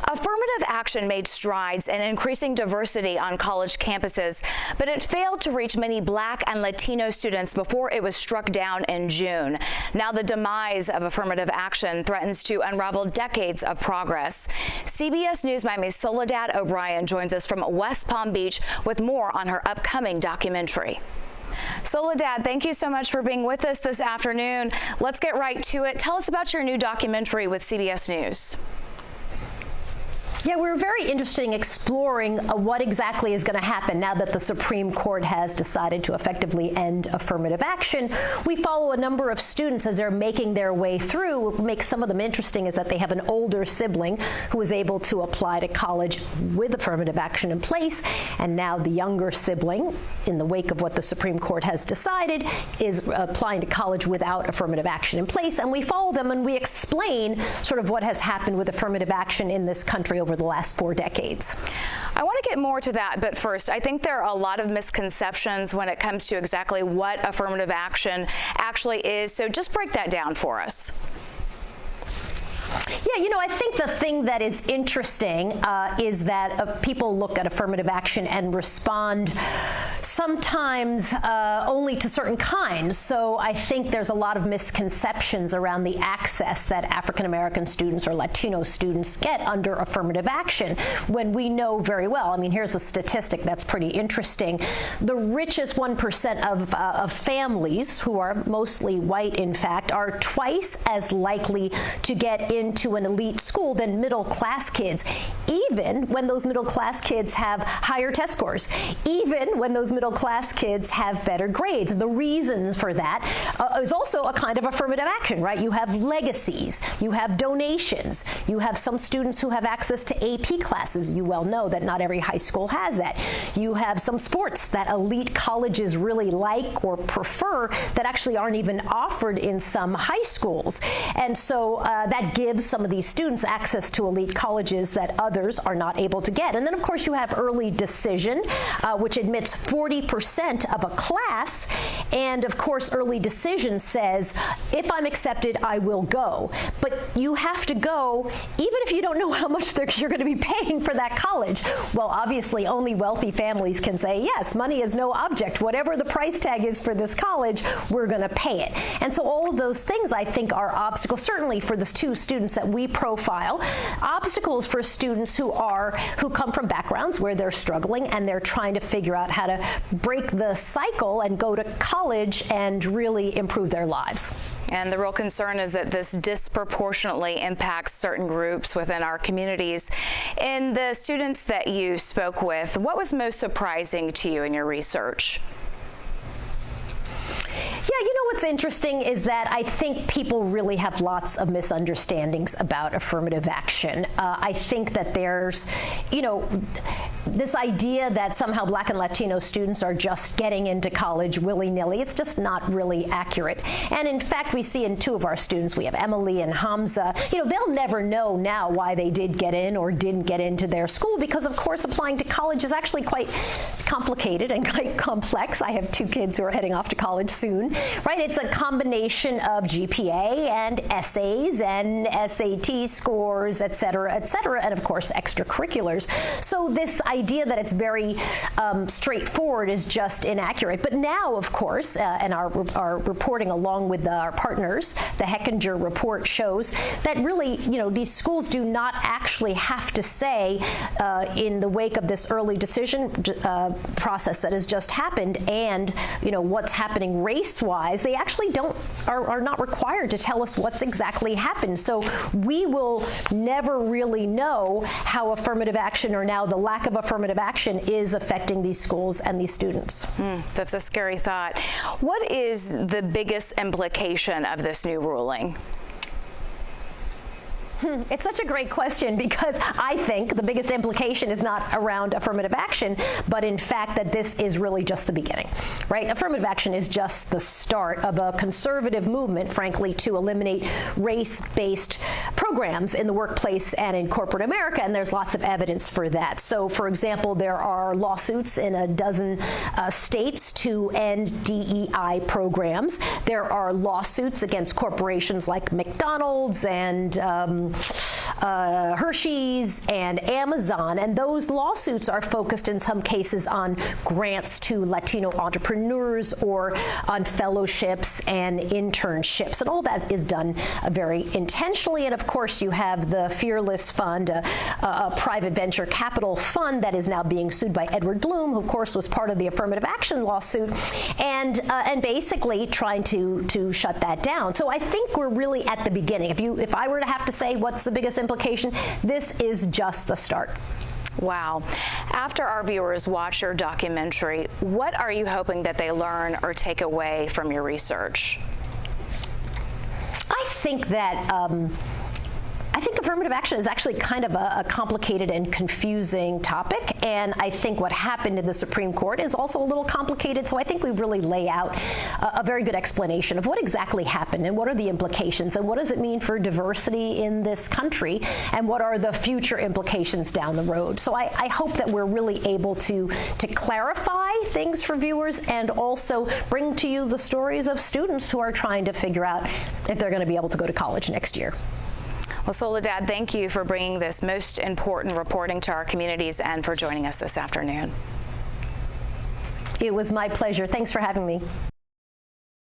Affirmative action made strides in increasing diversity on college campuses, but it failed to reach many Black and Latino students before it was struck down in June. Now the demise of affirmative action threatens to unravel decades of progress. CBS News Miami's Soledad O'Brien joins us from West Palm Beach with more on her upcoming documentary. Soledad, thank you so much for being with us this afternoon. Let's get right to it. Tell us about your new documentary with CBS News. Yeah, we're very interested in exploring what exactly is going to happen now that the Supreme Court has decided to effectively end affirmative action. We follow a number of students as they're making their way through. What makes some of them interesting is that they have an older sibling who was able to apply to college with affirmative action in place, and now the younger sibling, in the wake of what the Supreme Court has decided, is applying to college without affirmative action in place. And we follow them and we explain sort of what has happened with affirmative action in this country over the last 4 decades. I want to get more to that, but first, I think there are a lot of misconceptions when it comes to exactly what affirmative action actually is. So just break that down for us. Yeah, I think the thing that is interesting is that people look at affirmative action and respond sometimes only to certain kinds. So I think there's a lot of misconceptions around the access that African American students or Latino students get under affirmative action, when we know very well. I mean, here's a statistic that's pretty interesting. The richest 1% of families, who are mostly white, in fact, are twice as likely to get into an elite school than middle-class kids, even when those middle-class kids have higher test scores, even when those middle-class kids have better grades. The reasons for that is also a kind of affirmative action, right? You have legacies, you have donations, you have some students who have access to AP classes. You well know that not every high school has that. You have some sports that elite colleges really like or prefer that actually aren't even offered in some high schools. And so that gives some of these students access to elite colleges that others are not able to get. And then, of course, you have early decision, which admits 40% of a class. And, of course, early decision says, if I'm accepted, I will go. But you have to go even if you don't know how much you're going to be paying for that college. Well, obviously, only wealthy families can say, yes, money is no object. Whatever the price tag is for this college, we're going to pay it. And so all of those things, I think, are obstacles, certainly for the 2 students that we profile, obstacles for students who come from backgrounds where they're struggling and they're trying to figure out how to break the cycle and go to college and really improve their lives. And the real concern is that this disproportionately impacts certain groups within our communities. In the students that you spoke with, what was most surprising to you in your research? Yeah, what's interesting is that I think people really have lots of misunderstandings about affirmative action. I think that there's, this idea that somehow Black and Latino students are just getting into college willy-nilly. It's just not really accurate. And in fact, we see in 2 of our students, we have Emily and Hamza, they'll never know now why they did get in or didn't get into their school, because of course applying to college is actually quite complicated and quite complex. I have 2 kids who are heading off to college soon, right? It's a combination of GPA and essays and SAT scores, et cetera, and of course extracurriculars. So this idea that it's very straightforward is just inaccurate. But now, of course, and our reporting along with our partners, the Hechinger report shows that really, these schools do not actually have to say in the wake of this early decision process that has just happened and, what's happening race-wise, they actually are not required to tell us what's exactly happened. So we will never really know how affirmative action, or now the lack of affirmative action, is affecting these schools and these students. That's a scary thought. What is the biggest implication of this new ruling? It's such a great question, because I think the biggest implication is not around affirmative action, but in fact that this is really just the beginning, right? Affirmative action is just the start of a conservative movement, frankly, to eliminate race-based programs in the workplace and in corporate America, and there's lots of evidence for that. So, for example, there are lawsuits in a dozen states to end DEI programs. There are lawsuits against corporations like McDonald's and Hershey's and Amazon, and those lawsuits are focused in some cases on grants to Latino entrepreneurs or on fellowships and internships, and all that is done very intentionally. And of course, you have the Fearless Fund, a private venture capital fund that is now being sued by Edward Bloom, who of course was part of the affirmative action lawsuit, and basically trying to shut that down. So I think we're really at the beginning. If I were to have to say what's the biggest implication, this is just the start. Wow. After our viewers watch your documentary, what are you hoping that they learn or take away from your research? I think that affirmative action is actually kind of a complicated and confusing topic, and I think what happened in the Supreme Court is also a little complicated, so I think we really lay out a very good explanation of what exactly happened and what are the implications and what does it mean for diversity in this country and what are the future implications down the road. So I hope that we're really able to clarify things for viewers and also bring to you the stories of students who are trying to figure out if they're going to be able to go to college next year. Well, Soledad, thank you for bringing this most important reporting to our communities and for joining us this afternoon. It was my pleasure. Thanks for having me.